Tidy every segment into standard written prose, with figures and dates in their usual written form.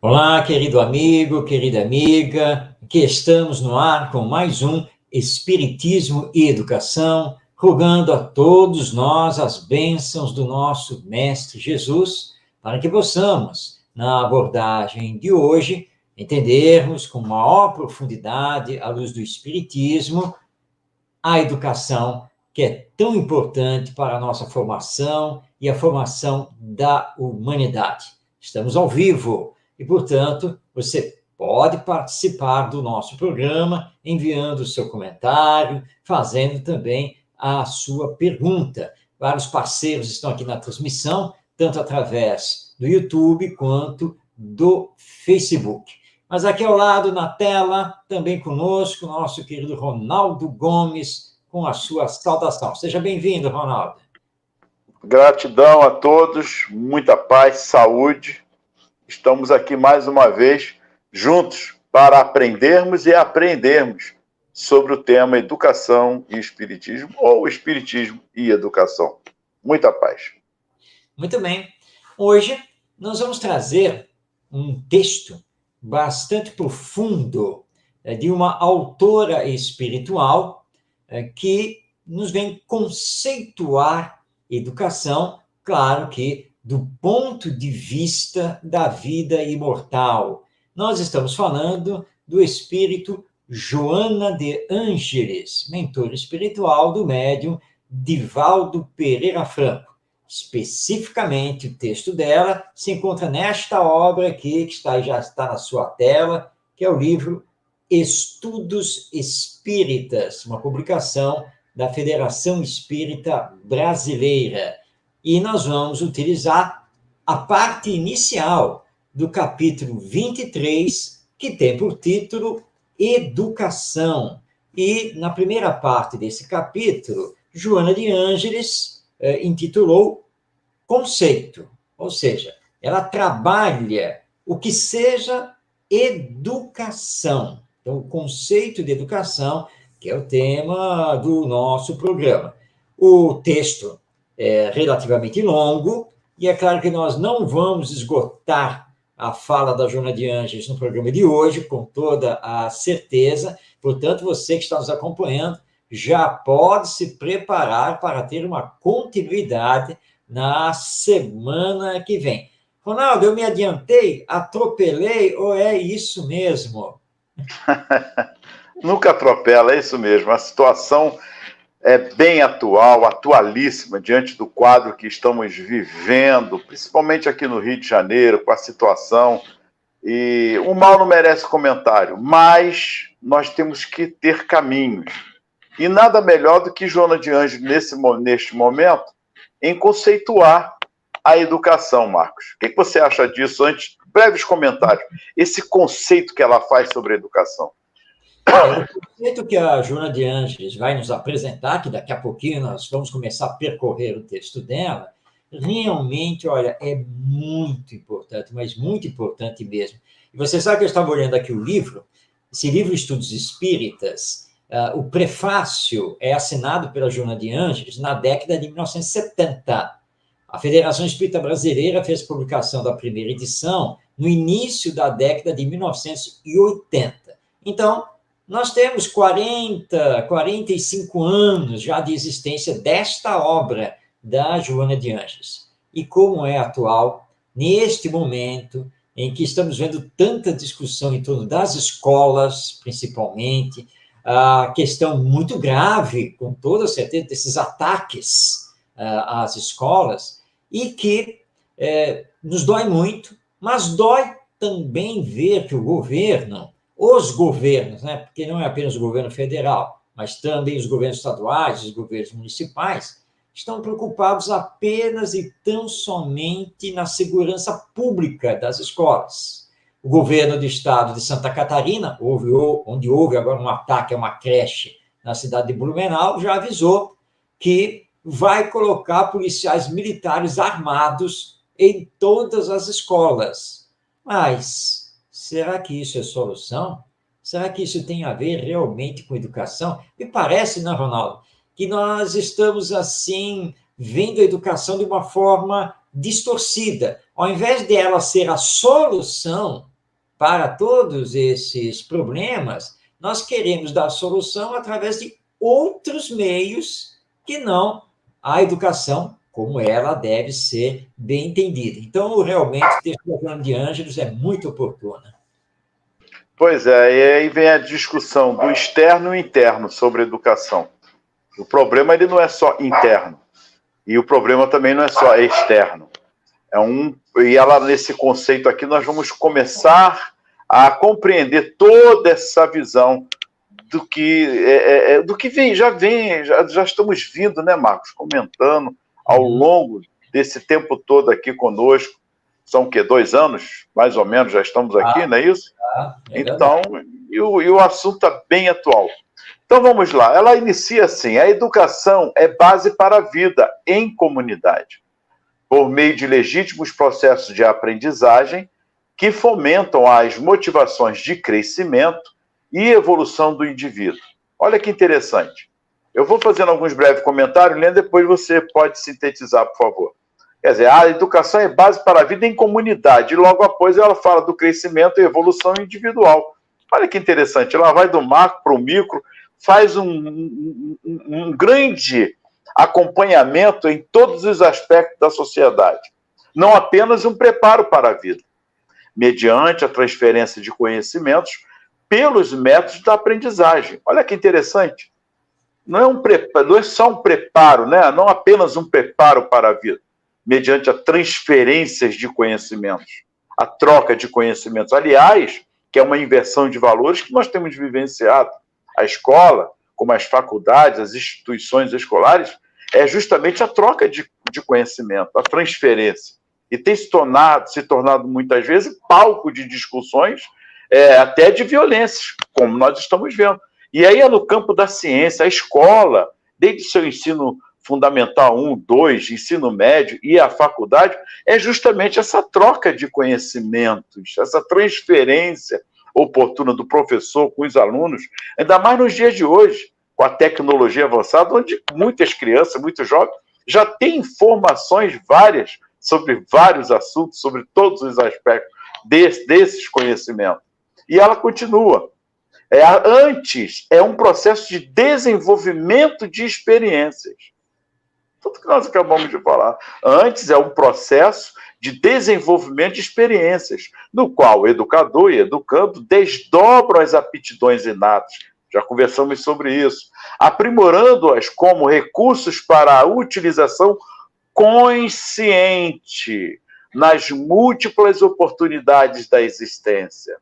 Olá, querido amigo, querida amiga, aqui estamos no ar com mais um Espiritismo e Educação, rogando a todos nós as bênçãos do nosso Mestre Jesus, para que possamos, na abordagem de hoje, entendermos com maior profundidade, à luz do Espiritismo, a educação que é tão importante para a nossa formação e a formação da humanidade. Estamos ao vivo e, portanto, você pode participar do nosso programa enviando o seu comentário, fazendo também a sua pergunta. Vários parceiros estão aqui na transmissão, tanto através do YouTube quanto do Facebook. Mas aqui ao lado, na tela, também conosco, nosso querido Ronaldo Gomes, com a sua saudação. Seja bem-vindo, Ronaldo. Gratidão a todos, muita paz, saúde. Estamos aqui mais uma vez juntos para aprendermos e aprendermos sobre o tema educação e espiritismo, ou espiritismo e educação. Muita paz. Muito bem. Hoje nós vamos trazer um texto bastante profundo de uma autora espiritual que nos vem conceituar educação, claro que do ponto de vista da vida imortal. Nós estamos falando do espírito Joana de Ângeles, mentor espiritual do médium Divaldo Pereira Franco. Especificamente, o texto dela se encontra nesta obra aqui, que já está na sua tela, que é o livro Estudos Espíritas, uma publicação da Federação Espírita Brasileira. E nós vamos utilizar a parte inicial do capítulo 23, que tem por título Educação. E na primeira parte desse capítulo, Joana de Ângeles intitulou Conceito, ou seja, ela trabalha o que seja educação. Então, o conceito de educação, que é o tema do nosso programa. O texto é relativamente longo, e é claro que nós não vamos esgotar a fala da Joana de Ângeles no programa de hoje, com toda a certeza. Portanto, você que está nos acompanhando já pode se preparar para ter uma continuidade na semana que vem. Ronaldo, eu me adiantei, atropelei, ou é isso mesmo? Nunca atropela, é isso mesmo. A situação é bem atual, atualíssima, diante do quadro que estamos vivendo, principalmente aqui no Rio de Janeiro, com a situação. E o mal não merece comentário, mas nós temos que ter caminhos. E nada melhor do que Joana de Ângeles, neste momento, em conceituar a educação, Marcos. O que você acha disso? Antes, breves comentários. Esse conceito que ela faz sobre a educação. O conceito que a Joana de Ângeles vai nos apresentar, que daqui a pouquinho nós vamos começar a percorrer o texto dela, realmente, olha, é muito importante, mas muito importante mesmo. E você sabe que eu estava olhando aqui o livro, esse livro Estudos Espíritas, o prefácio é assinado pela Joana de Ângeles na década de 1970. A Federação Espírita Brasileira fez publicação da primeira edição no início da década de 1980. Então, nós temos 45 anos já de existência desta obra da Joana de Ângeles. E como é atual, neste momento em que estamos vendo tanta discussão em torno das escolas, principalmente, a questão muito grave, com toda certeza, desses ataques às escolas, e que nos dói muito, mas dói também ver que o governo, os governos, né, porque não é apenas o governo federal, mas também os governos estaduais, os governos municipais, estão preocupados apenas e tão somente na segurança pública das escolas. O governo do estado de Santa Catarina, onde houve agora um ataque a uma creche na cidade de Blumenau, já avisou que vai colocar policiais militares armados em todas as escolas. Mas será que isso é solução? Será que isso tem a ver realmente com educação? Me parece, não, Ronaldo, que nós estamos, assim, vendo a educação de uma forma distorcida. Ao invés de ela ser a solução, para todos esses problemas, nós queremos dar solução através de outros meios que não a educação, como ela deve ser bem entendida. Então, realmente, o texto da Joana de Ângelos é muito oportuno. Pois é, e aí vem a discussão do externo e interno sobre educação. O problema ele não é só interno, e o problema também não é só externo. E ela, nesse conceito aqui, nós vamos começar a compreender toda essa visão do que já estamos vindo, né, Marcos, comentando ao longo desse tempo todo aqui conosco. São o quê? 2 anos, mais ou menos, já estamos aqui, não é isso? Então, e o assunto está bem atual. Então, vamos lá. Ela inicia assim: a educação é base para a vida em comunidade, por meio de legítimos processos de aprendizagem que fomentam as motivações de crescimento e evolução do indivíduo. Olha que interessante. Eu vou fazendo alguns breves comentários, Leandro, depois você pode sintetizar, por favor. Quer dizer, a educação é base para a vida em comunidade, e logo após ela fala do crescimento e evolução individual. Olha que interessante, ela vai do macro para o micro, faz um grande acompanhamento em todos os aspectos da sociedade. Não apenas um preparo para a vida, mediante a transferência de conhecimentos pelos métodos da aprendizagem. Olha que interessante. Não é só um preparo, né? Não apenas um preparo para a vida, mediante a transferência de conhecimentos, a troca de conhecimentos. Aliás, que é uma inversão de valores que nós temos vivenciado. A escola, como as faculdades, as instituições escolares, é justamente a troca de conhecimento, a transferência. E tem se tornado muitas vezes palco de discussões, até de violências, como nós estamos vendo. E aí é no campo da ciência, a escola, desde o seu ensino fundamental 1, 2, ensino médio e a faculdade, é justamente essa troca de conhecimentos, essa transferência oportuna do professor com os alunos, ainda mais nos dias de hoje, com a tecnologia avançada, onde muitas crianças, muitos jovens, já têm informações várias sobre vários assuntos, sobre todos os aspectos desses conhecimentos. E ela continua. Antes, é um processo de desenvolvimento de experiências. Tudo que nós acabamos de falar. Antes, é um processo de desenvolvimento de experiências, no qual o educador e educando desdobram as aptidões inatas. Já conversamos sobre isso. Aprimorando-as como recursos para a utilização consciente nas múltiplas oportunidades da existência.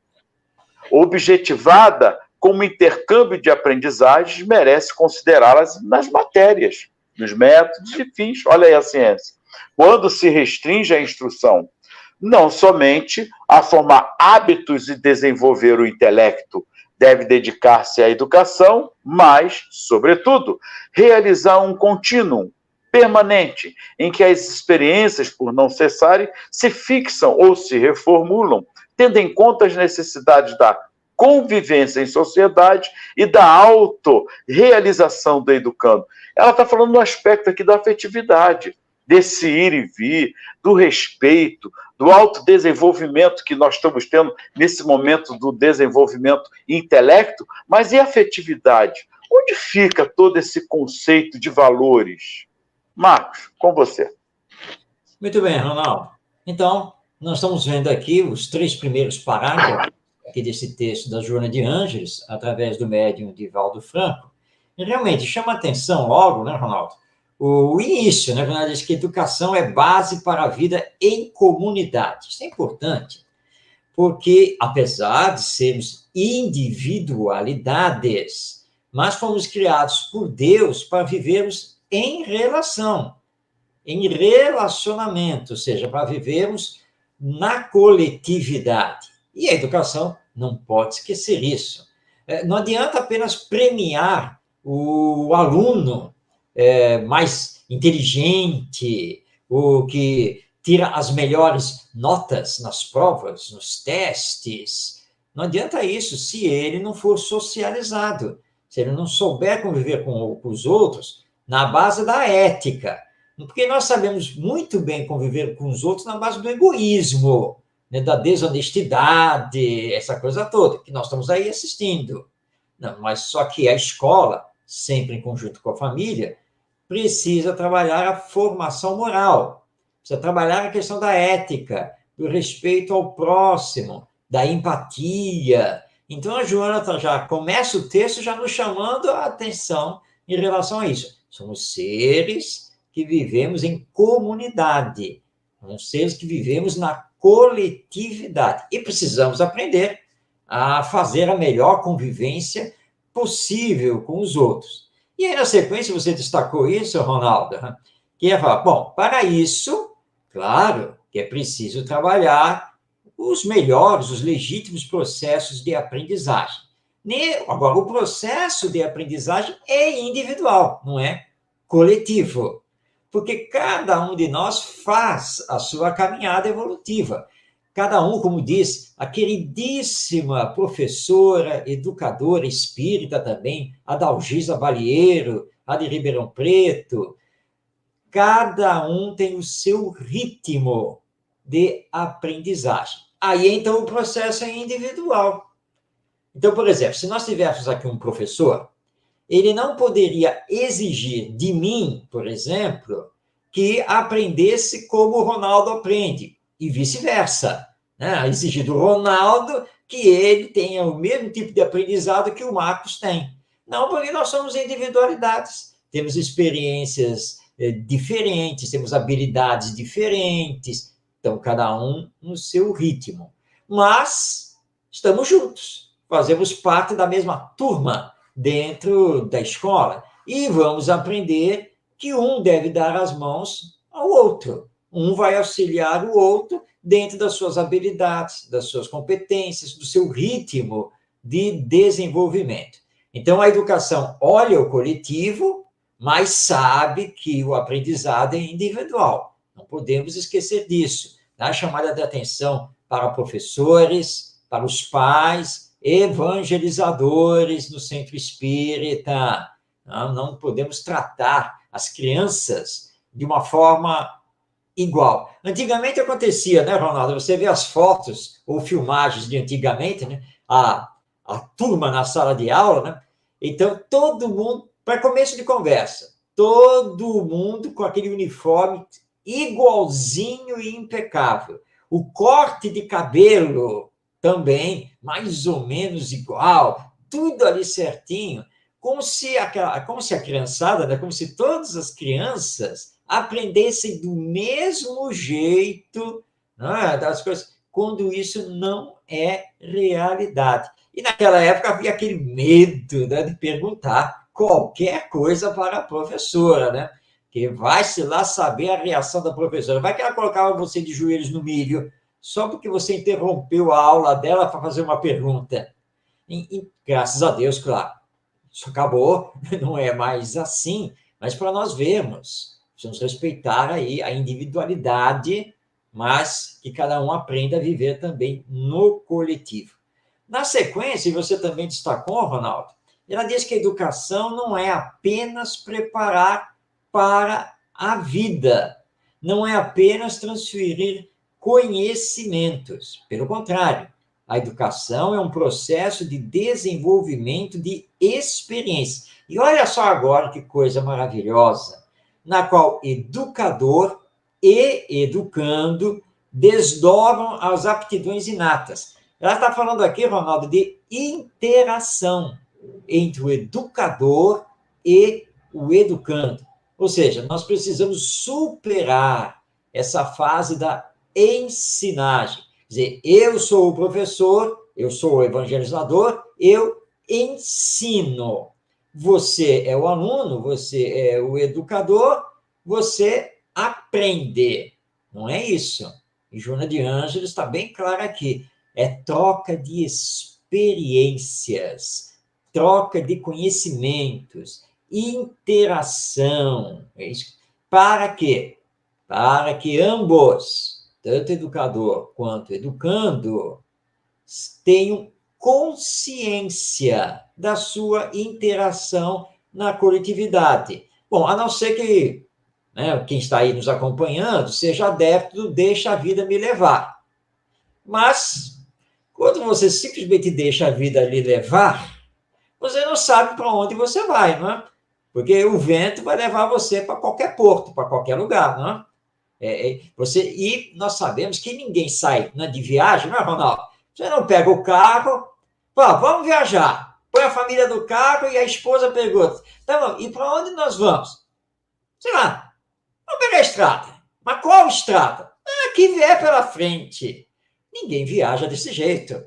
Objetivada como intercâmbio de aprendizagens, merece considerá-las nas matérias, nos métodos e fins. Olha aí a ciência. Quando se restringe a instrução não somente a formar hábitos e desenvolver o intelecto, deve dedicar-se à educação, mas, sobretudo, realizar um contínuo permanente, em que as experiências, por não cessarem, se fixam ou se reformulam, tendo em conta as necessidades da convivência em sociedade e da autorrealização do educando. Ela está falando no aspecto aqui da afetividade, desse ir e vir, do respeito, do autodesenvolvimento que nós estamos tendo nesse momento do desenvolvimento intelecto, mas e a afetividade? Onde fica todo esse conceito de valores? Marcos, com você. Muito bem, Ronaldo. Então, nós estamos vendo aqui os 3 primeiros parágrafos aqui desse texto da Joana de Ângeles, através do médium Divaldo Franco. E realmente chama atenção logo, né, Ronaldo? O início, né, quando ela diz que educação é base para a vida em comunidade. Isso é importante, porque apesar de sermos individualidades, mas fomos criados por Deus para vivermos em relação, em relacionamento, ou seja, para vivermos na coletividade. E a educação não pode esquecer isso. Não adianta apenas premiar o aluno mais inteligente, o que tira as melhores notas nas provas, nos testes. Não adianta isso se ele não for socializado, se ele não souber conviver com os outros na base da ética. Porque nós sabemos muito bem conviver com os outros na base do egoísmo. né, da desonestidade, essa coisa toda, que nós estamos aí assistindo. Não, mas só que a escola, sempre em conjunto com a família, precisa trabalhar a formação moral, precisa trabalhar a questão da ética, do respeito ao próximo, da empatia. Então, a Joana já começa o texto já nos chamando a atenção em relação a isso. Somos seres que vivemos em comunidade, somos seres que vivemos na coletividade e precisamos aprender a fazer a melhor convivência possível com os outros. E aí, na sequência, você destacou isso, Ronaldo, que é falar, bom, para isso, claro, que é preciso trabalhar os melhores, os legítimos processos de aprendizagem. Agora, o processo de aprendizagem é individual, não é coletivo, porque cada um de nós faz a sua caminhada evolutiva. Cada um, como diz a queridíssima professora, educadora espírita também, Adalgisa Balieiro, a de Ribeirão Preto, cada um tem o seu ritmo de aprendizagem. Aí, então, o processo é individual. Então, por exemplo, se nós tivéssemos aqui um professor, ele não poderia exigir de mim, por exemplo, que aprendesse como o Ronaldo aprende, e vice-versa. Né? Exigir do Ronaldo que ele tenha o mesmo tipo de aprendizado que o Marcos tem. Não, porque nós somos individualidades, temos experiências diferentes, temos habilidades diferentes, então cada um no seu ritmo. Mas estamos juntos, fazemos parte da mesma turma dentro da escola e vamos aprender que um deve dar as mãos ao outro. Um vai auxiliar o outro dentro das suas habilidades, das suas competências, do seu ritmo de desenvolvimento. Então, a educação olha o coletivo, mas sabe que o aprendizado é individual. Não podemos esquecer disso. Dá chamada de atenção para professores, para os pais, evangelizadores no centro espírita. Não podemos tratar as crianças de uma forma igual. Antigamente acontecia, né, Ronaldo? Você vê as fotos ou filmagens de antigamente, né? A turma na sala de aula, né? Então, todo mundo, para começo de conversa, todo mundo com aquele uniforme igualzinho e impecável. O corte de cabelo também, mais ou menos igual, tudo ali certinho, como se a criançada, né? Como se todas as crianças aprendessem do mesmo jeito, né, das coisas, quando isso não é realidade. E naquela época havia aquele medo, né, de perguntar qualquer coisa para a professora, né? Que vai-se lá saber a reação da professora. Vai que ela colocava você de joelhos no milho, só porque você interrompeu a aula dela para fazer uma pergunta. E graças a Deus, claro, isso acabou, não é mais assim, mas para nós vermos, precisamos respeitar aí a individualidade, mas que cada um aprenda a viver também no coletivo. Na sequência, e você também destacou, Ronaldo, ela diz que a educação não é apenas preparar para a vida, não é apenas transferir conhecimentos. Pelo contrário, a educação é um processo de desenvolvimento de experiência. E olha só agora que coisa maravilhosa, na qual educador e educando desdobram as aptidões inatas. Ela está falando aqui, Ronaldo, de interação entre o educador e o educando. Ou seja, nós precisamos superar essa fase da ensinagem. Quer dizer, eu sou o professor, eu sou o evangelizador, eu ensino. Você é o aluno, você é o educador, você aprende. Não é isso. E Joana de Ângeles está bem clara aqui. É troca de experiências, troca de conhecimentos, interação. É isso. Para quê? Para que ambos, tanto educador quanto educando, tenham consciência da sua interação na coletividade. Bom, a não ser que, né, quem está aí nos acompanhando seja adepto do deixa a vida me levar. Mas, quando você simplesmente deixa a vida lhe levar, você não sabe para onde você vai, não é? Porque o vento vai levar você para qualquer porto, para qualquer lugar, não é? E nós sabemos que ninguém sai, né, de viagem, não é, Ronaldo? Você não pega o carro, fala, vamos viajar. Põe a família no carro e a esposa pergunta, tá bom, e para onde nós vamos? Sei lá, vamos pegar a estrada. Mas qual estrada? Ah, que vier pela frente. Ninguém viaja desse jeito,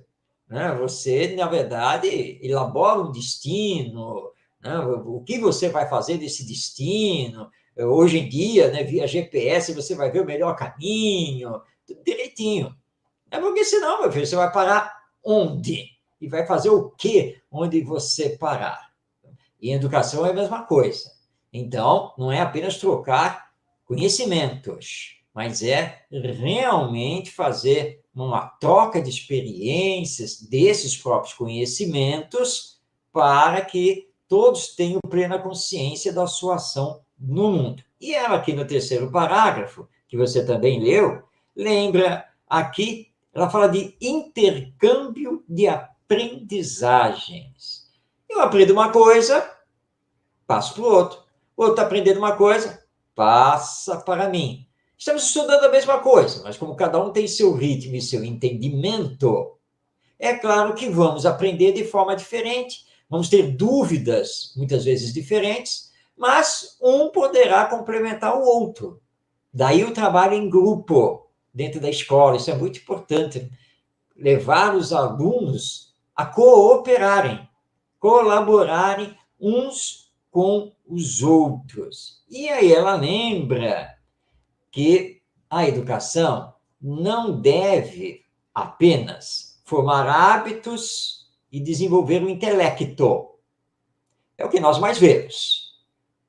né? Você, na verdade, elabora um destino, né? O que você vai fazer desse destino. Hoje em dia, né, via GPS, você vai ver o melhor caminho, tudo direitinho. É porque senão, meu filho, você vai parar onde? E vai fazer o quê onde você parar? E em educação é a mesma coisa. Então, não é apenas trocar conhecimentos, mas é realmente fazer uma troca de experiências desses próprios conhecimentos para que todos tenham plena consciência da sua ação no mundo. E ela aqui no terceiro parágrafo, que você também leu, lembra aqui, ela fala de intercâmbio de aprendizagens. Eu aprendo uma coisa, passo para o outro. O outro está aprendendo uma coisa, passa para mim. Estamos estudando a mesma coisa, mas como cada um tem seu ritmo e seu entendimento, é claro que vamos aprender de forma diferente, vamos ter dúvidas, muitas vezes diferentes, mas um poderá complementar o outro. Daí o trabalho em grupo dentro da escola, isso é muito importante. Levar os alunos a cooperarem, colaborarem uns com os outros. E aí ela lembra que a educação não deve apenas formar hábitos e desenvolver o intelecto. É o que nós mais vemos.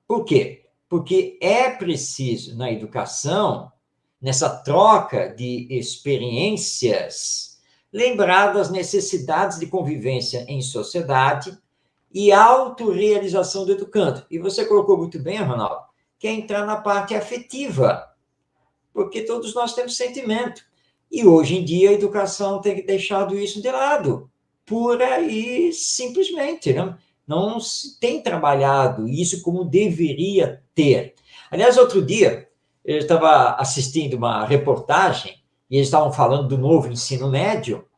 Por quê? Porque é preciso, na educação, nessa troca de experiências, lembrar das necessidades de convivência em sociedade e autorrealização do educando. E você colocou muito bem, Ronaldo, que é entrar na parte afetiva, porque todos nós temos sentimento. E hoje em dia a educação tem deixado isso de lado, pura e simplesmente, né? Não se tem trabalhado isso como deveria ter. Aliás, outro dia, eu estava assistindo uma reportagem e eles estavam falando do novo ensino médio,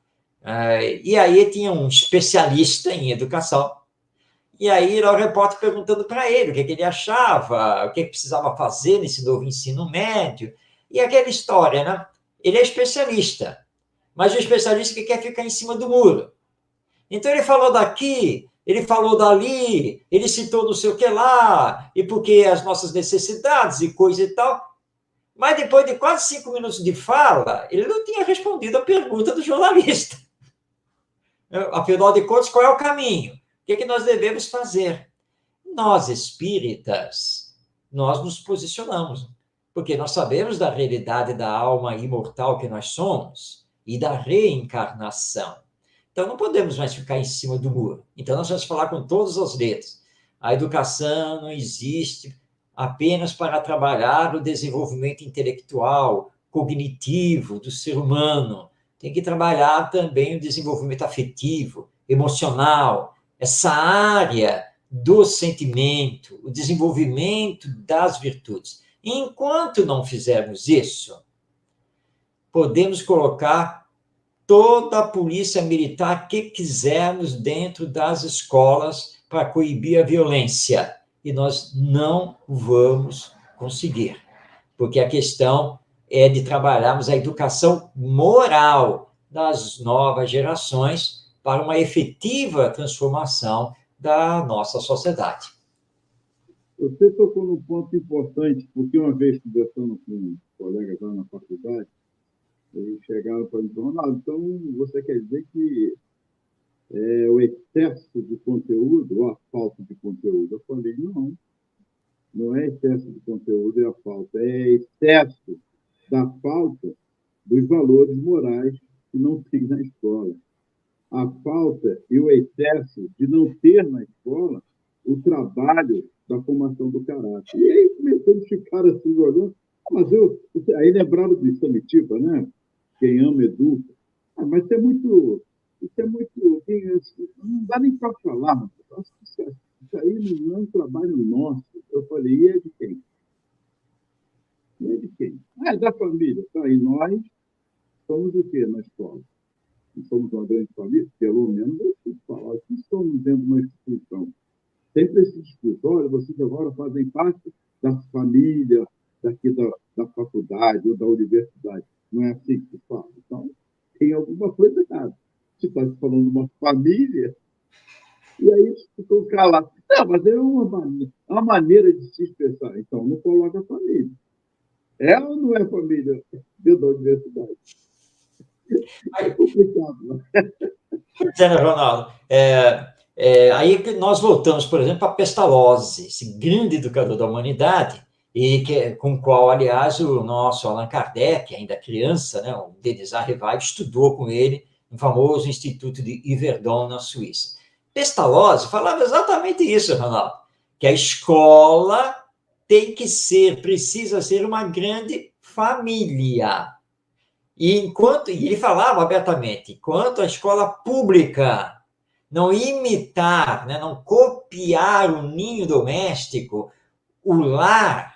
e aí tinha um especialista em educação, e aí era o repórter perguntando para ele o que ele achava, o que precisava fazer nesse novo ensino médio, e aquela história, né? Ele é especialista, mas o especialista que quer ficar em cima do muro. Então ele falou daqui, ele falou dali, ele citou não sei o que lá, e porque as nossas necessidades e coisa e tal. Mas depois de quase 5 minutos de fala, ele não tinha respondido a pergunta do jornalista. Afinal de contas, qual é o caminho? O que nós devemos fazer? Nós, espíritas, nós nos posicionamos, porque nós sabemos da realidade da alma imortal que nós somos e da reencarnação. Então, não podemos mais ficar em cima do muro. Então, nós vamos falar com todas as letras. A educação não existe apenas para trabalhar o desenvolvimento intelectual, cognitivo do ser humano. Tem que trabalhar também o desenvolvimento afetivo, emocional, essa área do sentimento, o desenvolvimento das virtudes. Enquanto não fizermos isso, podemos colocar toda a polícia militar que quisermos dentro das escolas para coibir a violência. E nós não vamos conseguir, porque a questão é de trabalharmos a educação moral das novas gerações para uma efetiva transformação da nossa sociedade. Você tocou num ponto importante, porque uma vez conversando com colegas lá na faculdade, eles chegaram para mim e falaram, Ronaldo, então você quer dizer que o excesso de conteúdo ou a falta de conteúdo? Eu falei, não, não é excesso de conteúdo e a falta, é excesso da falta dos valores morais que não tem na escola. A falta e o excesso de não ter na escola o trabalho da formação do caráter. E aí começou a ficar assim, olhando, mas aí lembraram de Samitiba, né? Quem ama, educa. Mas isso é muito, não dá nem para falar, mas eu acho que isso aí não é um trabalho nosso. Eu falei, e é de quem? E é de quem? Ah, é da família. Tá, e nós somos o quê na escola? Nós somos uma grande família? Pelo menos eu preciso falar que somos dentro de uma instituição. Sempre esse discurso, olha, vocês agora fazem parte da família, daqui da faculdade ou da universidade. Não é assim que se fala. Então, tem alguma coisa errada. Você está falando de uma família, e aí ficou calado. Não, mas é uma maneira de se expressar. Então, não coloca a família. É ou não é família dentro da universidade? É complicado, né? Né, Ronaldo? Aí que nós voltamos, por exemplo, a Pestalozzi, esse grande educador da humanidade, e com o qual, aliás, o nosso Allan Kardec, ainda criança, né, o Denis Arrivag, estudou com ele no famoso Instituto de Yverdon, na Suíça. Pestalozzi falava exatamente isso, Ronaldo, que a escola precisa ser uma grande família. E ele falava abertamente, enquanto a escola pública não imitar, né, não copiar o ninho doméstico, o lar,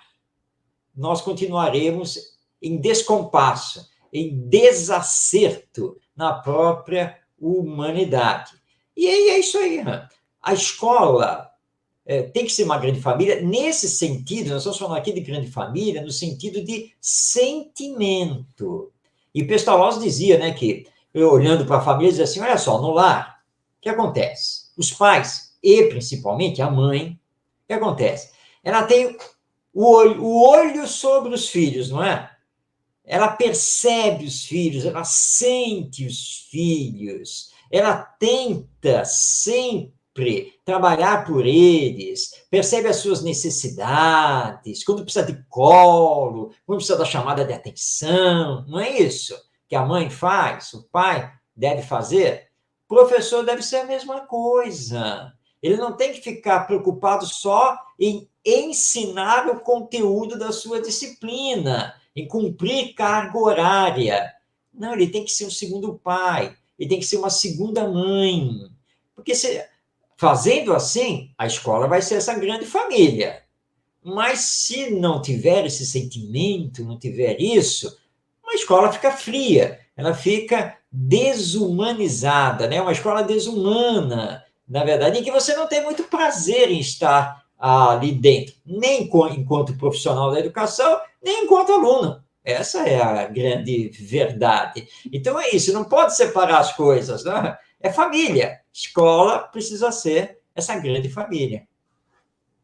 nós continuaremos em descompasso, em desacerto na própria humanidade. E aí é isso aí. Né? A escola tem que ser uma grande família. Nesse sentido, nós estamos falando aqui de grande família, no sentido de sentimento. E Pestalozzi dizia, né, que, olhando para a família, dizia assim, olha só, no lar, o que acontece? Os pais, e principalmente a mãe, o que acontece? Ela tem o olho sobre os filhos, não é? Ela percebe os filhos, ela sente os filhos, ela tenta sempre trabalhar por eles, percebe as suas necessidades, quando precisa de colo, quando precisa da chamada de atenção, não é isso que a mãe faz, o pai deve fazer? O professor deve ser a mesma coisa. Ele não tem que ficar preocupado só em ensinar o conteúdo da sua disciplina, em cumprir carga horária. Não, ele tem que ser um segundo pai, ele tem que ser uma segunda mãe. Porque fazendo assim, a escola vai ser essa grande família. Mas se não tiver esse sentimento, não tiver isso, uma escola fica fria, ela fica desumanizada, né? Uma escola desumana, na verdade, em que você não tem muito prazer em estar ali dentro, nem enquanto profissional da educação, nem enquanto aluno. Essa é a grande verdade. Então é isso, não pode separar as coisas, né? É família. Escola precisa ser essa grande família.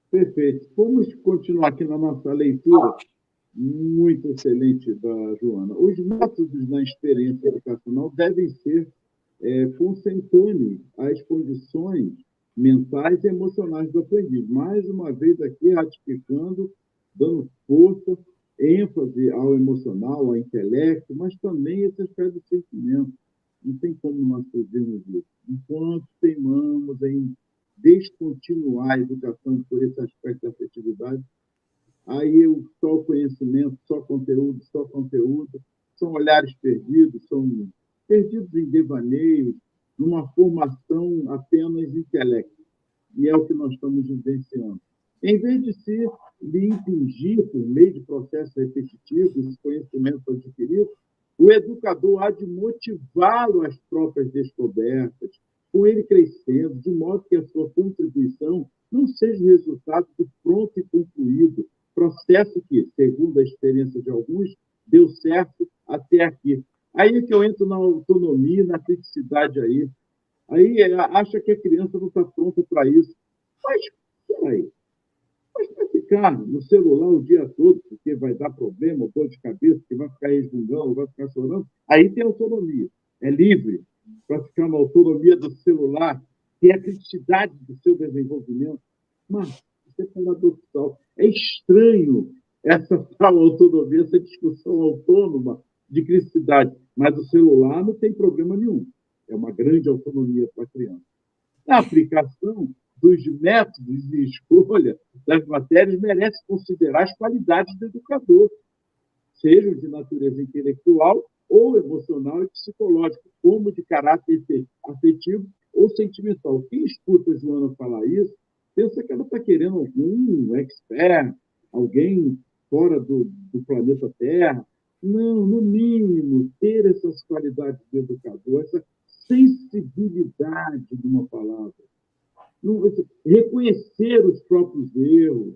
Perfeito. Vamos continuar aqui na nossa leitura, muito excelente da Joana. Os métodos na experiência educacional devem ser consentâneos às condições mentais e emocionais do aprendiz. Mais uma vez aqui, ratificando, dando força, ênfase ao emocional, ao intelecto, mas também esse aspecto do sentimento. Não tem como nós fugirmos disso. Enquanto teimamos em descontinuar a educação por esse aspecto da afetividade, aí só o conhecimento, só conteúdo, são olhares perdidos, são perdidos em devaneios, numa formação apenas intelecto. E é o que nós estamos vivenciando. Em vez de se lhe impingir, por meio de processos repetitivos, esse conhecimento adquirido, o educador há de motivá-lo às próprias descobertas, com ele crescendo, de modo que a sua contribuição não seja o resultado do pronto e concluído, processo que, segundo a experiência de alguns, deu certo até aqui. Aí é que eu entro na autonomia, na criticidade aí. Aí acha que a criança não está pronta para isso. Mas, peraí, mas vai ficar no celular o dia todo, porque vai dar problema, dor de cabeça, que vai ficar resmungando, vai ficar chorando, aí tem autonomia. É livre para ficar na autonomia do celular, que é a criticidade do seu desenvolvimento. Mas, isso é paradoxal. É estranho essa tal autonomia, essa discussão autônoma de criticidade. Mas o celular não tem problema nenhum. É uma grande autonomia para a criança. A aplicação dos métodos de escolha das matérias merece considerar as qualidades do educador, sejam de natureza intelectual ou emocional e psicológico, como de caráter afetivo ou sentimental. Quem escuta a Joana falar isso, pensa que ela está querendo algum expert, alguém fora do planeta Terra. Não, no mínimo, ter essas qualidades de educador, essa sensibilidade de uma palavra. Não, reconhecer os próprios erros,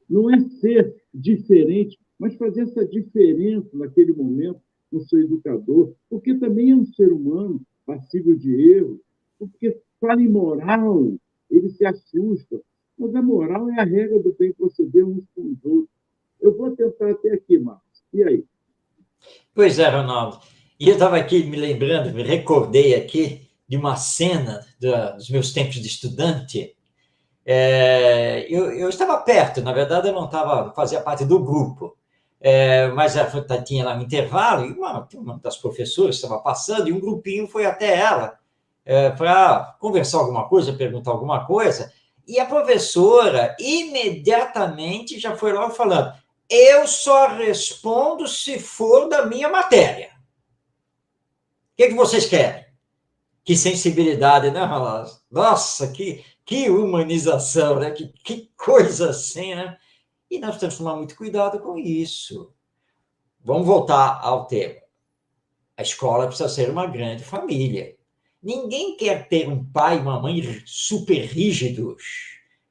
não é ser diferente, mas fazer essa diferença naquele momento no seu educador, porque também é um ser humano passível de erro, porque fala em moral, ele se assusta, mas a moral é a regra do bem proceder uns com os outros. Eu vou tentar até aqui, Marcos. E aí? Pois é, Ronaldo. E eu estava aqui me lembrando, me recordei aqui de uma cena dos meus tempos de estudante. Eu estava perto, na verdade eu não estava, fazia parte do grupo, mas tinha lá um intervalo e uma das professoras estava passando e um grupinho foi até ela para conversar alguma coisa, perguntar alguma coisa, e a professora imediatamente já foi logo falando: eu só respondo se for da minha matéria. O que vocês querem? Que sensibilidade, né, Ronaldo? Nossa, que humanização, né? Que coisa assim, né? E nós temos que tomar muito cuidado com isso. Vamos voltar ao tema. A escola precisa ser uma grande família. Ninguém quer ter um pai e uma mãe super rígidos,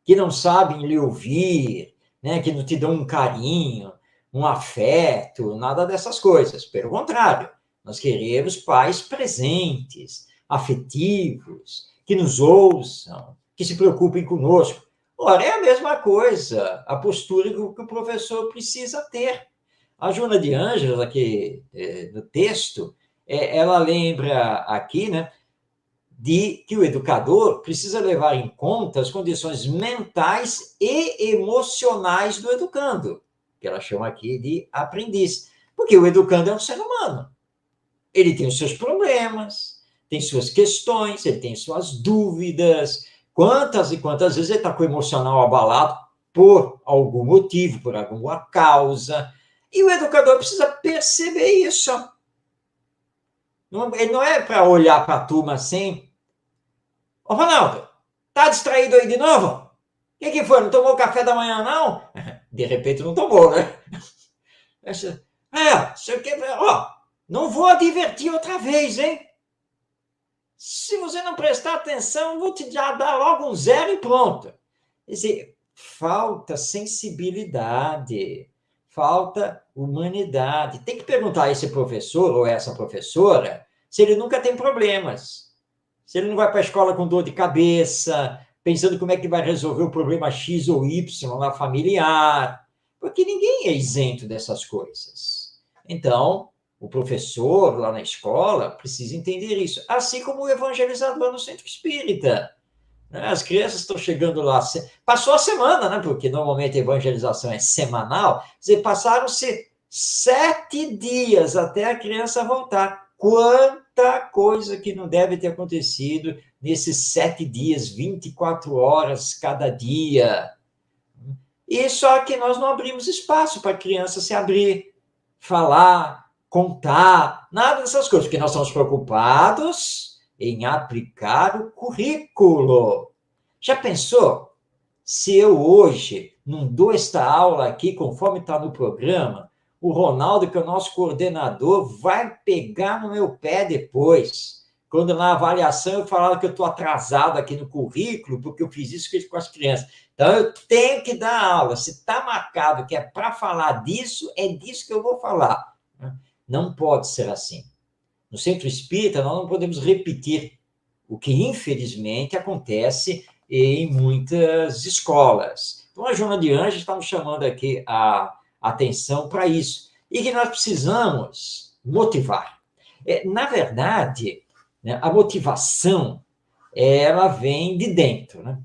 que não sabem lhe ouvir, né? Que não te dão um carinho, um afeto, nada dessas coisas. Pelo contrário, nós queremos pais presentes, afetivos, que nos ouçam, que se preocupem conosco. Ora, é a mesma coisa, a postura que o professor precisa ter. A Joana de Ângeles, aqui no texto, ela lembra aqui, né, de que o educador precisa levar em conta as condições mentais e emocionais do educando, que ela chama aqui de aprendiz. Porque o educando é um ser humano. Ele tem os seus problemas, tem suas questões, ele tem suas dúvidas. Quantas e quantas vezes ele está com o emocional abalado por algum motivo, por alguma causa. E o educador precisa perceber isso. Ele não é para olhar para a turma assim: ô Ronaldo, tá distraído aí de novo? O que foi? Não tomou café da manhã, não? De repente não tomou, né? Você quer ver? Ó, não vou advertir outra vez, hein? Se você não prestar atenção, vou te dar logo um 0 e pronto. Quer dizer, falta sensibilidade, falta humanidade. Tem que perguntar a esse professor ou essa professora se ele nunca tem problemas, se ele não vai para a escola com dor de cabeça, pensando como é que vai resolver o problema X ou Y lá familiar, porque ninguém é isento dessas coisas. Então, o professor lá na escola precisa entender isso, assim como o evangelizador no centro espírita. As crianças estão chegando lá, passou a semana, né? Porque normalmente a evangelização é semanal, passaram-se 7 dias até a criança voltar. Quanta coisa que não deve ter acontecido nesses 7 dias, 24 horas cada dia. E só que nós não abrimos espaço para a criança se abrir, falar, contar, nada dessas coisas, porque nós estamos preocupados em aplicar o currículo. Já pensou se eu hoje não dou esta aula aqui, conforme está no programa, o Ronaldo, que é o nosso coordenador, vai pegar no meu pé depois, quando na avaliação eu falar que eu estou atrasado aqui no currículo, porque eu fiz isso com as crianças. Então, eu tenho que dar aula. Se está marcado que é para falar disso, é disso que eu vou falar. Não pode ser assim. No centro espírita, nós não podemos repetir o que, infelizmente, acontece em muitas escolas. Então, a Joana de Ângeles está nos chamando aqui a atenção para isso. E que nós precisamos motivar. Na verdade, né, a motivação, ela vem de dentro, né?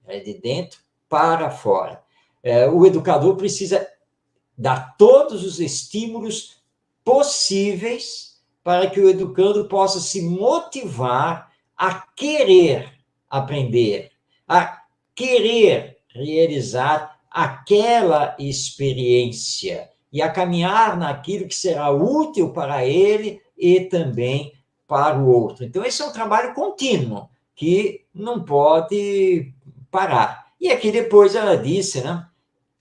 É de dentro para fora. O educador precisa dar todos os estímulos possíveis para que o educando possa se motivar a querer aprender, a querer realizar aquela experiência e a caminhar naquilo que será útil para ele e também para o outro. Então, esse é um trabalho contínuo, que não pode parar. E aqui depois ela disse, né,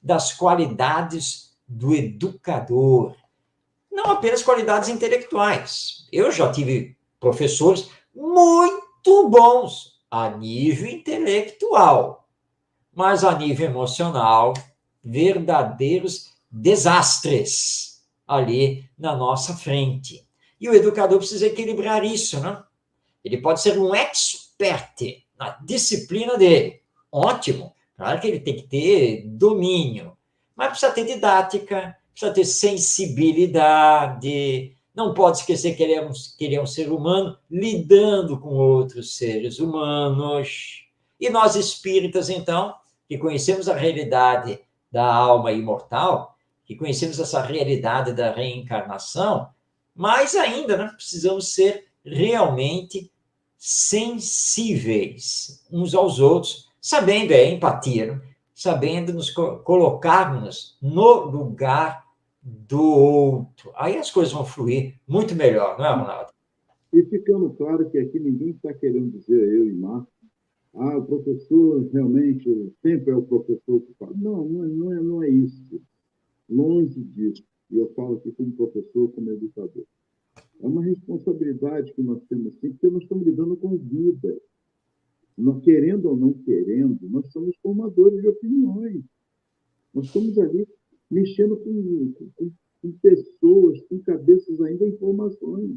das qualidades do educador. Não apenas qualidades intelectuais. Eu já tive professores muito bons a nível intelectual, mas a nível emocional, verdadeiros desastres ali na nossa frente. E o educador precisa equilibrar isso, né? Ele pode ser um expert na disciplina dele. Ótimo. Claro que ele tem que ter domínio, mas precisa ter didática, precisa ter sensibilidade. Não pode esquecer que ele é um ser humano lidando com outros seres humanos. E nós espíritas, então, que conhecemos a realidade da alma imortal, que conhecemos essa realidade da reencarnação, mais ainda, né, precisamos ser realmente sensíveis uns aos outros, sabendo empatia, né? Sabendo nos colocarmos no lugar do outro. Aí as coisas vão fluir muito melhor, não é, Ronaldo? E ficando claro que aqui ninguém está querendo dizer, eu e Marcos, o professor realmente sempre é o professor que fala. Não, não é isso. Longe disso. E eu falo aqui como professor, como educador. É uma responsabilidade que nós temos sim, porque nós estamos lidando com vida. Nós, querendo ou não querendo, nós somos formadores de opiniões. Nós estamos ali mexendo com pessoas, com cabeças ainda em formações.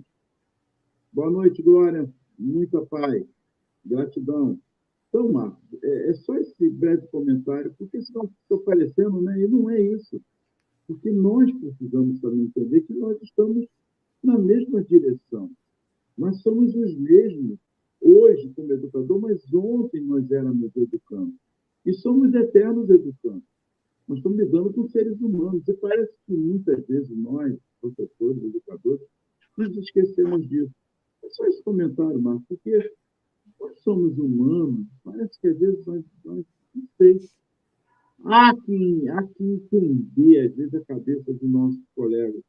Boa noite, Glória. Muita paz. Gratidão. Então, Marcos, é só esse breve comentário, porque senão estou parecendo, né? E não é isso. Porque nós precisamos também entender que nós estamos na mesma direção. Nós somos os mesmos hoje como educador, mas ontem nós éramos educandos. E somos eternos educandos. Nós estamos lidando com seres humanos. E parece que muitas vezes nós, professores, educadores, nos esquecemos disso. É só esse comentário, Marcos, porque nós somos humanos, parece que às vezes nós não sei. Há que entender, às vezes, a cabeça dos nossos colegas.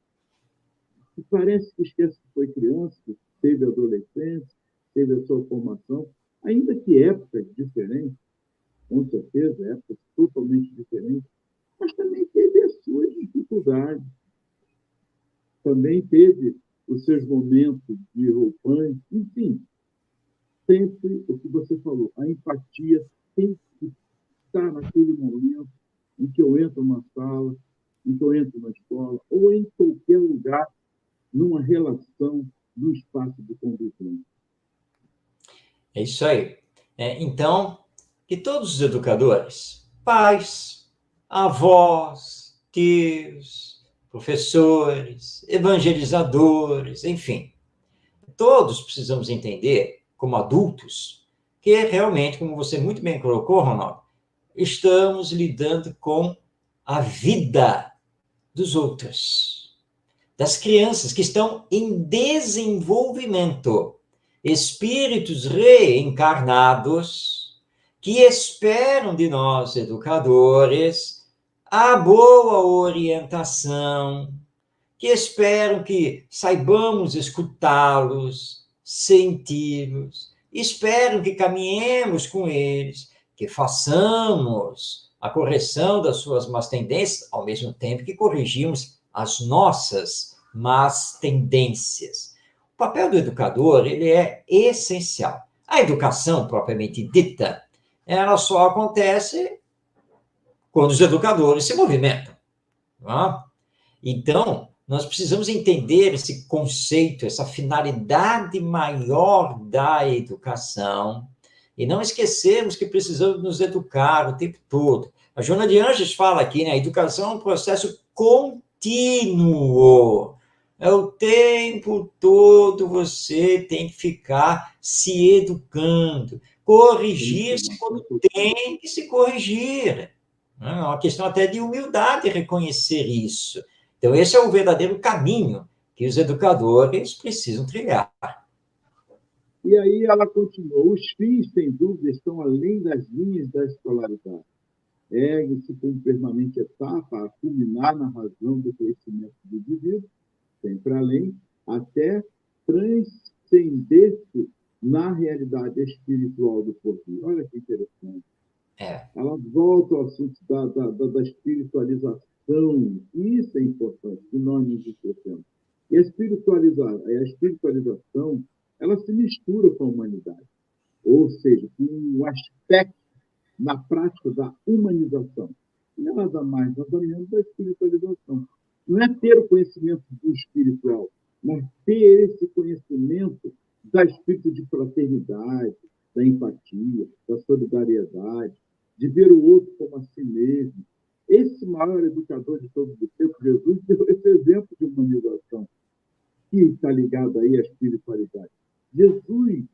E parece que esquece que foi criança, que teve adolescência, teve a sua formação, ainda que épocas diferentes, com certeza, épocas totalmente diferentes, mas também teve as suas dificuldades, também teve os seus momentos de roupante, enfim, sempre o que você falou, a empatia tem que estar naquele momento em que eu entro numa sala, em que eu entro na escola, ou em qualquer lugar, numa relação, num espaço de convivência. É isso aí. Então, que todos os educadores, pais, avós, tios, professores, evangelizadores, enfim, todos precisamos entender, como adultos, que realmente, como você muito bem colocou, Ronaldo, estamos lidando com a vida dos outros, das crianças que estão em desenvolvimento, espíritos reencarnados que esperam de nós, educadores, a boa orientação, que esperam que saibamos escutá-los, senti-los, esperam que caminhemos com eles, que façamos a correção das suas más tendências, ao mesmo tempo que corrigimos as nossas más tendências. O papel do educador, ele é essencial. A educação, propriamente dita, ela só acontece quando os educadores se movimentam. Não é? Então, nós precisamos entender esse conceito, essa finalidade maior da educação, e não esquecermos que precisamos nos educar o tempo todo. A Joana de Anjos fala aqui, né? A educação é um processo contínuo. É o tempo todo você tem que ficar se educando, corrigir-se quando tem que se corrigir. É uma questão até de humildade reconhecer isso. Então, esse é o verdadeiro caminho que os educadores precisam trilhar. E aí ela continuou: os fins, sem dúvida, estão além das linhas da escolaridade. ergue-se como permanente etapa a culminar na razão do conhecimento do indivíduo, sempre além, até transcender-se na realidade espiritual do porvir. Olha que interessante. Ela volta ao assunto da espiritualização. Isso é importante, que nós nos esquecemos. E a espiritualização, ela se mistura com a humanidade. Ou seja, com um aspecto na prática da humanização. Nada mais, nada menos da espiritualização. Não é ter o conhecimento do espiritual, mas ter esse conhecimento da espírito de fraternidade, da empatia, da solidariedade, de ver o outro como a si mesmo. Esse maior educador de todos os tempos, Jesus, deu esse exemplo de humanização, que está ligado aí à espiritualidade. Jesus,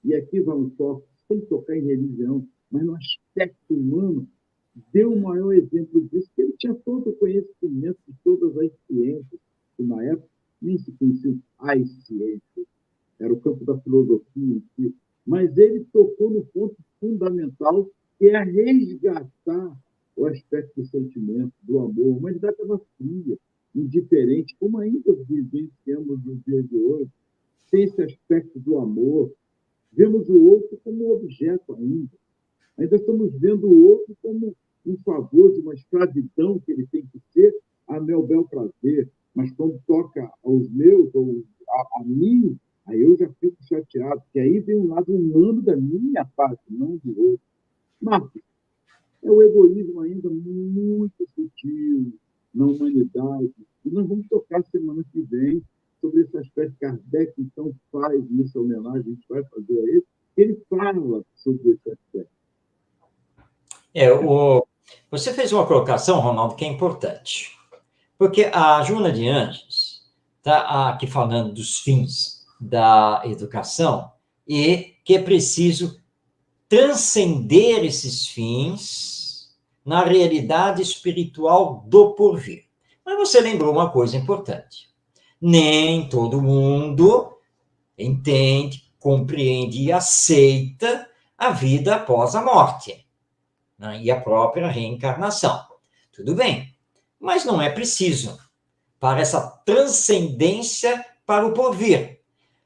e aqui vai um toque, sem tocar em religião, mas no aspecto humano, deu o maior exemplo disso, que ele tinha todo o conhecimento de todas as ciências, que na época nem se conheciam as ciências, era o campo da filosofia em si, mas ele tocou no ponto fundamental, que é resgatar o aspecto do sentimento, do amor. A humanidade estava fria, indiferente, como ainda vivenciamos nos dias de hoje, tem esse aspecto do amor. Vemos o outro como um objeto ainda. Ainda estamos vendo o outro como um favor de uma escravidão que ele tem que ser a meu bel prazer. Mas quando toca aos meus, ou a mim, aí eu já fico chateado, porque aí vem um lado humano da minha parte, não do outro. Marcos, é o egoísmo ainda muito sutil na humanidade. E nós vamos tocar semana que vem sobre esse aspecto que Kardec, então, faz nessa homenagem, a gente vai fazer a ele. Ele fala sobre esse aspecto. Você fez uma colocação, Ronaldo, que é importante. Porque a Joana de Anjos está aqui falando dos fins da educação e que é preciso transcender esses fins na realidade espiritual do porvir. Mas você lembrou uma coisa importante. Nem todo mundo entende, compreende e aceita a vida após a morte, né? E a própria reencarnação. Tudo bem, mas não é preciso para essa transcendência para o porvir.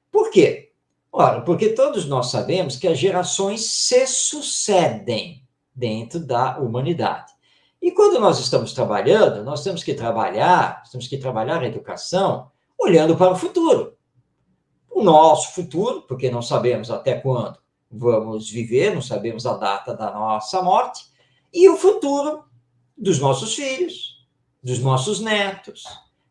Por quê? Ora, porque todos nós sabemos que as gerações se sucedem dentro da humanidade. E quando nós estamos trabalhando, nós temos que trabalhar a educação olhando para o futuro. O nosso futuro, porque não sabemos até quando vamos viver, não sabemos a data da nossa morte, e o futuro dos nossos filhos, dos nossos netos.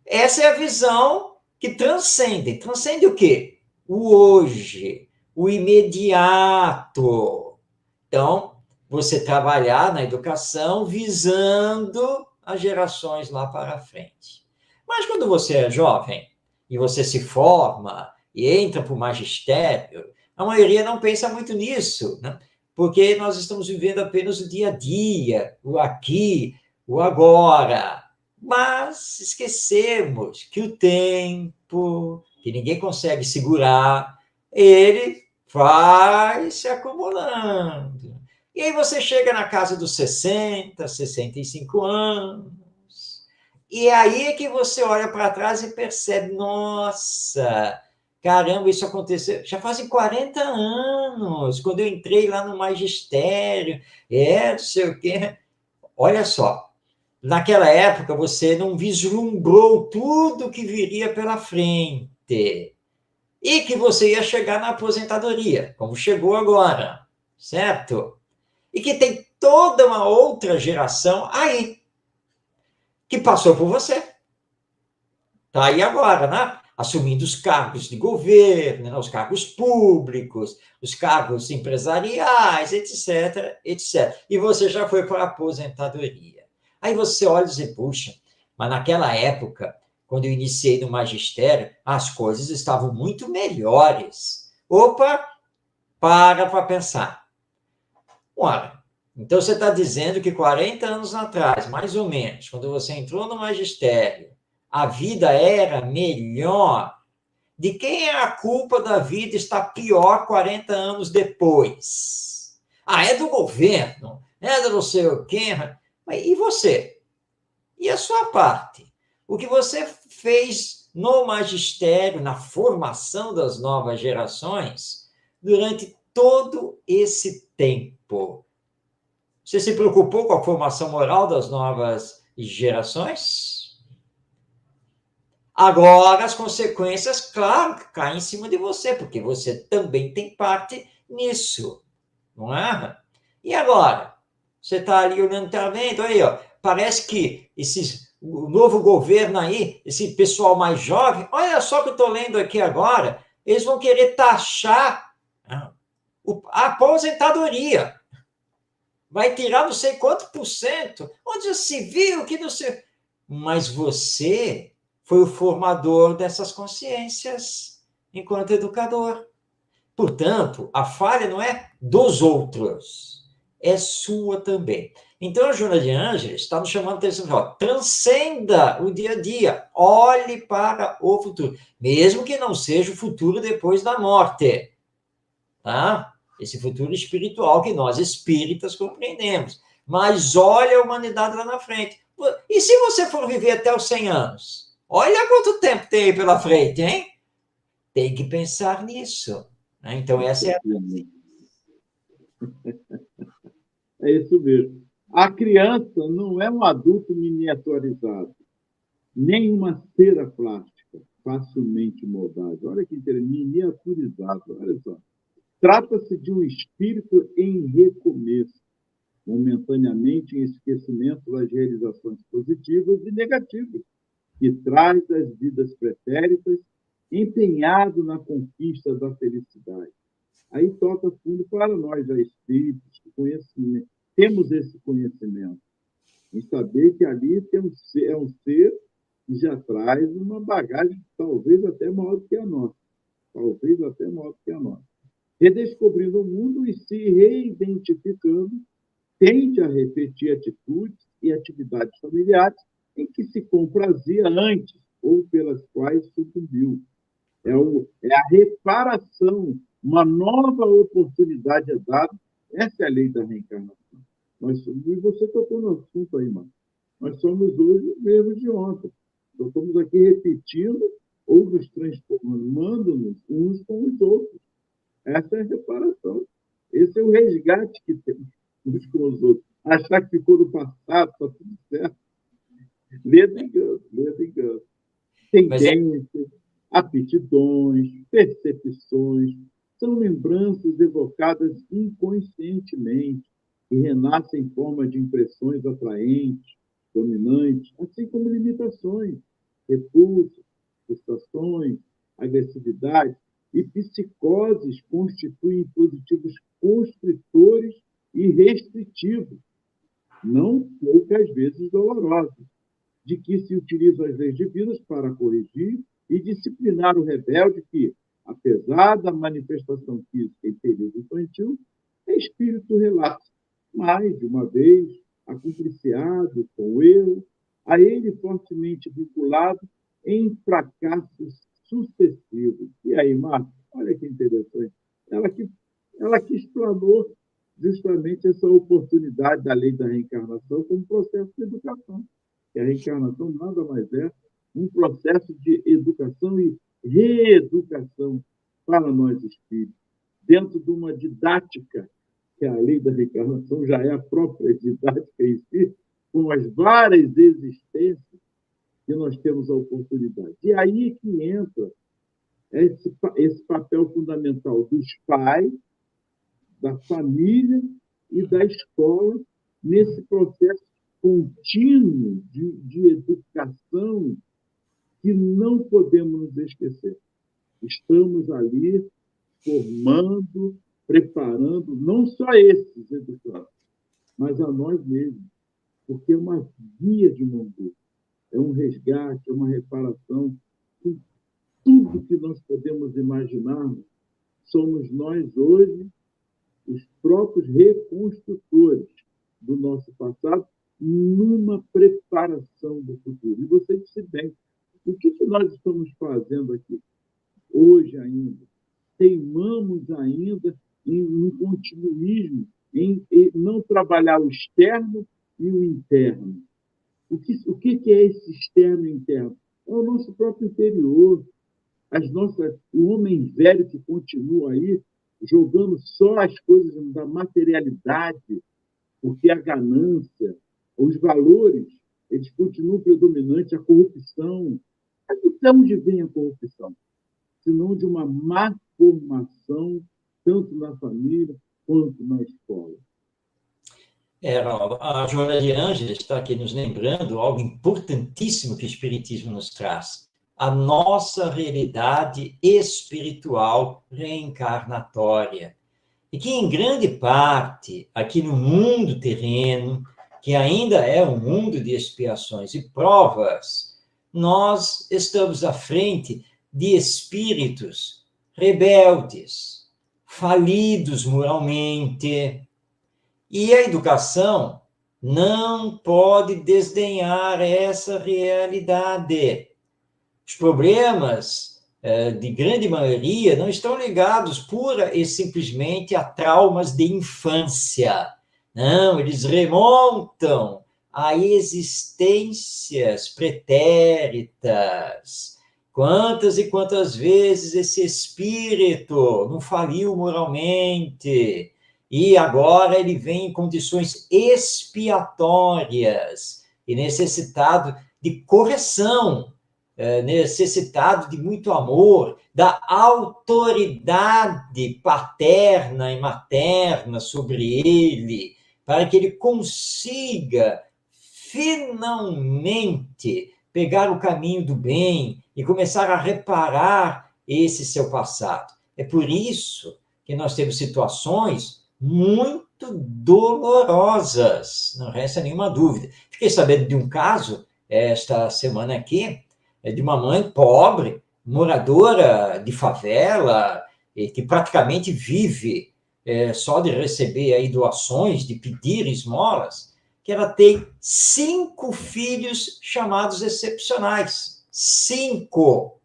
Essa é a visão que transcende. Transcende o quê? O hoje, o imediato. Então, você trabalhar na educação visando as gerações lá para frente. Mas quando você é jovem e você se forma e entra para o magistério, a maioria não pensa muito nisso, né? Porque nós estamos vivendo apenas o dia a dia, o aqui, o agora. Mas esquecemos que o tempo, que ninguém consegue segurar, ele vai se acumulando. E aí você chega na casa dos 60, 65 anos, e aí é que você olha para trás e percebe, nossa, caramba, isso aconteceu, já fazem 40 anos, quando eu entrei lá no magistério, não sei o quê. Olha só, naquela época você não vislumbrou tudo que viria pela frente e que você ia chegar na aposentadoria, como chegou agora, certo? E que tem toda uma outra geração aí que passou por você. Está aí agora, né? Assumindo os cargos de governo, né? Os cargos públicos, os cargos empresariais, etc, etc. E você já foi para a aposentadoria. Aí você olha e diz, puxa, mas naquela época, quando eu iniciei no magistério, as coisas estavam muito melhores. Opa, para pensar. Ora, então você está dizendo que 40 anos atrás, mais ou menos, quando você entrou no magistério, a vida era melhor. De quem é a culpa da vida estar pior 40 anos depois? É do governo, é do não sei o quê. Mas e você? E a sua parte? O que você fez no magistério, na formação das novas gerações, durante todo esse tempo? Você se preocupou com a formação moral das novas gerações? Agora, as consequências, claro, caem em cima de você, porque você também tem parte nisso, não é? E agora? Você está ali olhando, está vendo aí, ó, parece que o novo governo aí, esse pessoal mais jovem, olha só o que eu estou lendo aqui agora, eles vão querer taxar a aposentadoria. Vai tirar não sei quanto por cento. Onde já se viu que não sei. Mas você foi o formador dessas consciências enquanto educador. Portanto, a falha não é dos outros, é sua também. Então, a Joana de Ângeles está nos chamando a atenção, transcenda o dia a dia, olhe para o futuro, mesmo que não seja o futuro depois da morte, tá? Esse futuro espiritual que nós espíritas compreendemos. Mas olha a humanidade lá na frente. E se você for viver até os 100 anos? Olha quanto tempo tem aí pela frente, hein? Tem que pensar nisso. Né? Então, essa é a... É isso mesmo. A criança não é um adulto miniaturizado, nem uma cera plástica, facilmente moldável. Olha que interessante, miniaturizado, olha só. Trata-se de um espírito em recomeço, momentaneamente em esquecimento das realizações positivas e negativas, que traz as vidas pretéritas, empenhado na conquista da felicidade. Aí toca fundo para nós, já espíritos, que temos esse conhecimento, em saber que ali é um ser que já traz uma bagagem talvez até maior do que a nossa, talvez até maior do que a nossa. Redescobrindo o mundo e se reidentificando, tende a repetir atitudes e atividades familiares em que se comprazia antes ou pelas quais sucumbiu. É a reparação, uma nova oportunidade é dada. Essa é a lei da reencarnação. E você tocou no assunto aí, mano. Nós somos hoje os mesmos de ontem. Nós estamos aqui repetindo ou nos transformando-nos uns com os outros. Essa é a reparação. Esse é o resgate que temos uns com os outros. Achar que ficou no passado, está tudo certo. Ledo engano, ledo engano. Tendências, aptidões, percepções, são lembranças evocadas inconscientemente e renascem em forma de impressões atraentes, dominantes, assim como limitações, repulsas, frustrações, agressividade e psicoses constituem positivos constritores e restritivos, não poucas vezes dolorosos, de que se utilizam as leis divinas para corrigir e disciplinar o rebelde que, apesar da manifestação física em período infantil, é espírito relapso, mais de uma vez, acumpliciado com o erro, a ele fortemente vinculado em fracassos sucessivos. E aí, Marta, olha que interessante. Ela que explanou justamente essa oportunidade da lei da reencarnação como processo de educação. E a reencarnação nada mais é um processo de educação e reeducação para nós espíritos, dentro de uma didática, que a lei da reencarnação já é a própria didática em si, com as várias existências que nós temos a oportunidade. E aí que entra esse papel fundamental dos pais, da família e da escola nesse processo contínuo de educação que não podemos nos esquecer. Estamos ali formando, preparando, não só esses educandos, mas a nós mesmos, porque é uma via de mão dupla, é um resgate, é uma reparação. Tudo que nós podemos imaginar, somos nós hoje os próprios reconstrutores do nosso passado numa preparação do futuro. E você disse bem, o que nós estamos fazendo aqui hoje ainda? Teimamos ainda em um continuismo em não trabalhar o externo e o interno. O que é esse externo e interno? É o nosso próprio interior. O homem velho que continua aí jogando só as coisas da materialidade, porque a ganância, os valores, eles continuam predominantes, a corrupção. Mas de onde vem a corrupção? Senão de uma má formação, tanto na família quanto na escola. Ronaldo, a Joana de Ângeles está aqui nos lembrando algo importantíssimo que o Espiritismo nos traz. A nossa realidade espiritual reencarnatória. E que, em grande parte, aqui no mundo terreno, que ainda é um mundo de expiações e provas, nós estamos à frente de espíritos rebeldes, falidos moralmente. E a educação não pode desdenhar essa realidade. Os problemas, de grande maioria, não estão ligados pura e simplesmente a traumas de infância. Não, eles remontam a existências pretéritas. Quantas e quantas vezes esse espírito não faliu moralmente, e agora ele vem em condições expiatórias e necessitado de correção, necessitado de muito amor, da autoridade paterna e materna sobre ele, para que ele consiga finalmente pegar o caminho do bem e começar a reparar esse seu passado. É por isso que nós temos situações muito dolorosas, não resta nenhuma dúvida. Fiquei sabendo de um caso, esta semana aqui, de uma mãe pobre, moradora de favela, que praticamente vive só de receber aí doações, de pedir esmolas, que ela tem 5 filhos chamados excepcionais. 5!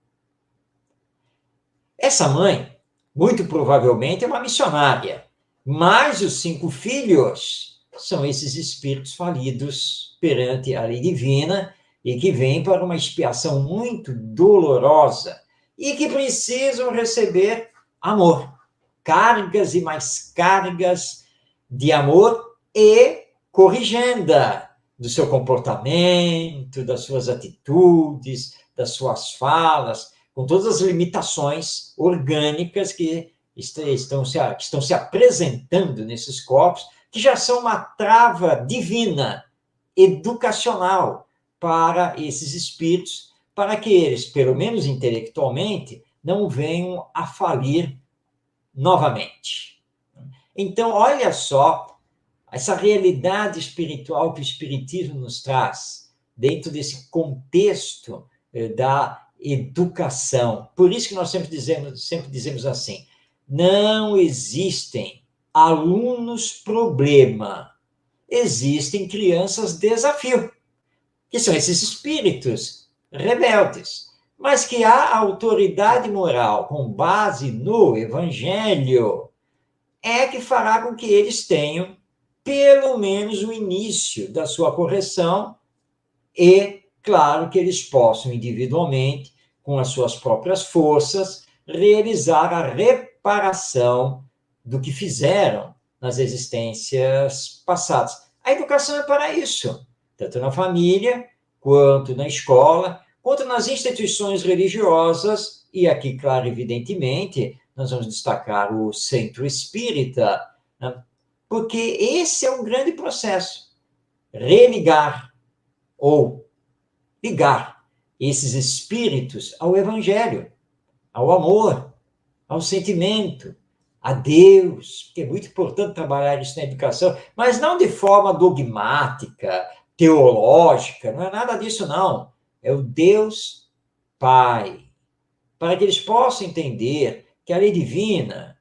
Essa mãe, muito provavelmente, é uma missionária. Mas os 5 filhos são esses espíritos falidos perante a lei divina e que vêm para uma expiação muito dolorosa e que precisam receber amor. Cargas e mais cargas de amor e corrigenda do seu comportamento, das suas atitudes, das suas falas, com todas as limitações orgânicas que estão se apresentando nesses corpos, que já são uma trava divina, educacional, para esses espíritos, para que eles, pelo menos intelectualmente, não venham a falir novamente. Então, olha só essa realidade espiritual que o Espiritismo nos traz, dentro desse contexto da educação. Por isso que nós sempre dizemos assim: não existem alunos problema, existem crianças desafio, que são esses espíritos rebeldes, mas que a autoridade moral, com base no Evangelho, é que fará com que eles tenham pelo menos o início da sua correção e, claro, que eles possam individualmente, com as suas próprias forças, realizar a reparação do que fizeram nas existências passadas. A educação é para isso, tanto na família, quanto na escola, quanto nas instituições religiosas, e aqui, claro, evidentemente, nós vamos destacar o Centro Espírita, né? Porque esse é um grande processo. Religar ou ligar esses espíritos ao Evangelho, ao amor, ao sentimento, a Deus, que é muito importante trabalhar isso na educação, mas não de forma dogmática, teológica, não é nada disso, não. É o Deus Pai, para que eles possam entender que a lei divina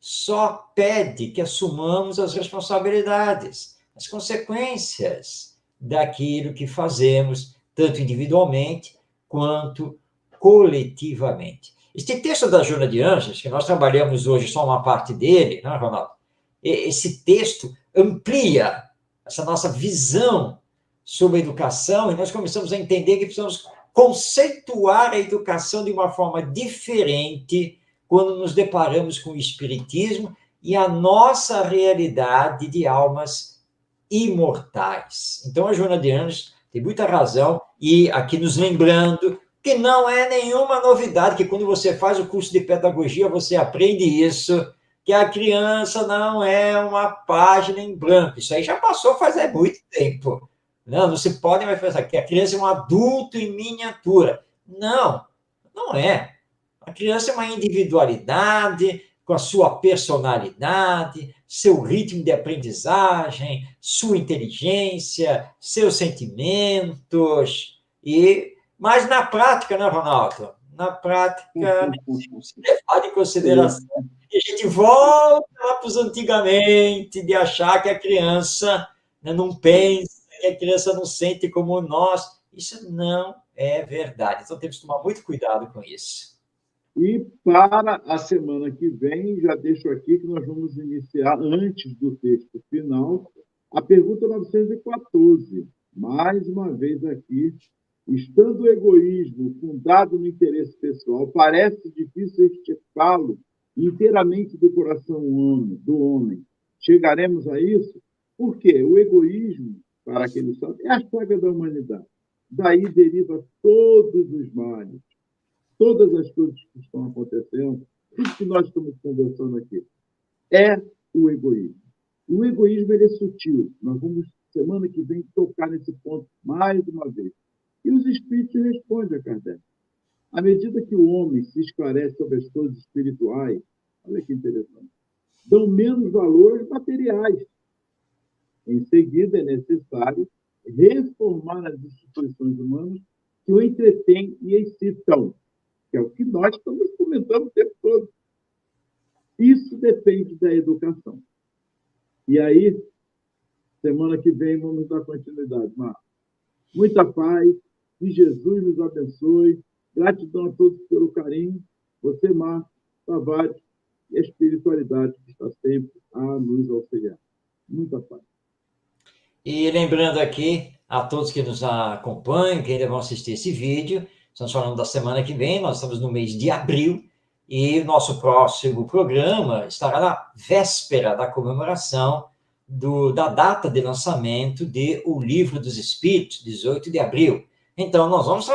só pede que assumamos as responsabilidades, as consequências daquilo que fazemos, tanto individualmente quanto coletivamente. Este texto da Joana de Ângeles, que nós trabalhamos hoje só uma parte dele, né, Ronaldo? esse texto amplia essa nossa visão sobre a educação e nós começamos a entender que precisamos conceituar a educação de uma forma diferente quando nos deparamos com o Espiritismo e a nossa realidade de almas imortais. Então, a Joana de Ângeles tem muita razão, e aqui nos lembrando que não é nenhuma novidade, que quando você faz o curso de pedagogia, você aprende isso, que a criança não é uma página em branco. Isso aí já passou faz muito tempo. Não se pode mais pensar que a criança é um adulto em miniatura. Não, não é. A criança é uma individualidade, com a sua personalidade, seu ritmo de aprendizagem, sua inteligência, seus sentimentos. Mas na prática, né, Ronaldo? Na prática, se leva em consideração. E a gente volta lá para os antigamente, de achar que a criança, né, não pensa, que a criança não sente como nós. Isso não é verdade. Então, temos que tomar muito cuidado com isso. E para a semana que vem, já deixo aqui que nós vamos iniciar, antes do texto final, a pergunta 914. Mais uma vez aqui, estando o egoísmo fundado no interesse pessoal, parece difícil extirpá-lo inteiramente do coração do homem. Chegaremos a isso? Porque o egoísmo, para quem não sabe, é a chaga da humanidade. Daí deriva todos os males. Todas as coisas que estão acontecendo, tudo que nós estamos conversando aqui, é o egoísmo. O egoísmo ele é sutil. Nós vamos, semana que vem, tocar nesse ponto mais uma vez. E os espíritos respondem a Kardec. À medida que o homem se esclarece sobre as coisas espirituais, olha que interessante, dão menos valor aos materiais. Em seguida, é necessário reformar as instituições humanas que o entretêm e excitam, que é o que nós estamos comentando o tempo todo. Isso depende da educação. E aí, semana que vem, vamos dar continuidade, Marcos. Muita paz, que Jesus nos abençoe. Gratidão a todos pelo carinho. Você, Marcos Tavares, e a espiritualidade que está sempre a nos auxiliar. Muita paz. E lembrando aqui a todos que nos acompanham, que ainda vão assistir esse vídeo, estamos falando da semana que vem, nós estamos no mês de abril, e o nosso próximo programa estará na véspera da comemoração da data de lançamento de O Livro dos Espíritos, 18 de abril. Então, nós vamos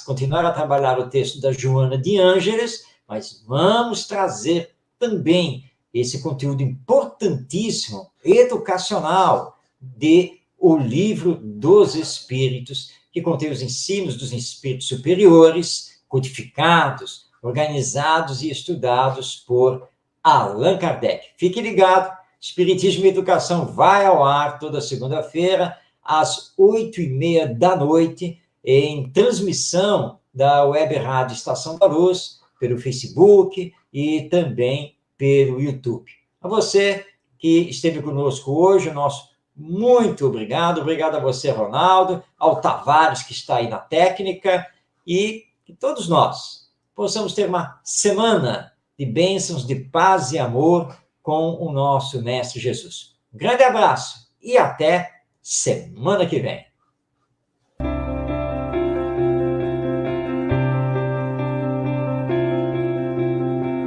continuar a trabalhar o texto da Joana de Ângeles, mas vamos trazer também esse conteúdo importantíssimo, educacional, de O Livro dos Espíritos, que contém os ensinos dos espíritos superiores, codificados, organizados e estudados por Allan Kardec. Fique ligado, Espiritismo e Educação vai ao ar toda segunda-feira, às 8h30 da noite, em transmissão da Web Rádio Estação da Luz, pelo Facebook e também pelo YouTube. A você que esteve conosco hoje, o nosso muito obrigado. Obrigado a você, Ronaldo, ao Tavares, que está aí na técnica, e que todos nós possamos ter uma semana de bênçãos, de paz e amor com o nosso Mestre Jesus. Um grande abraço e até semana que vem.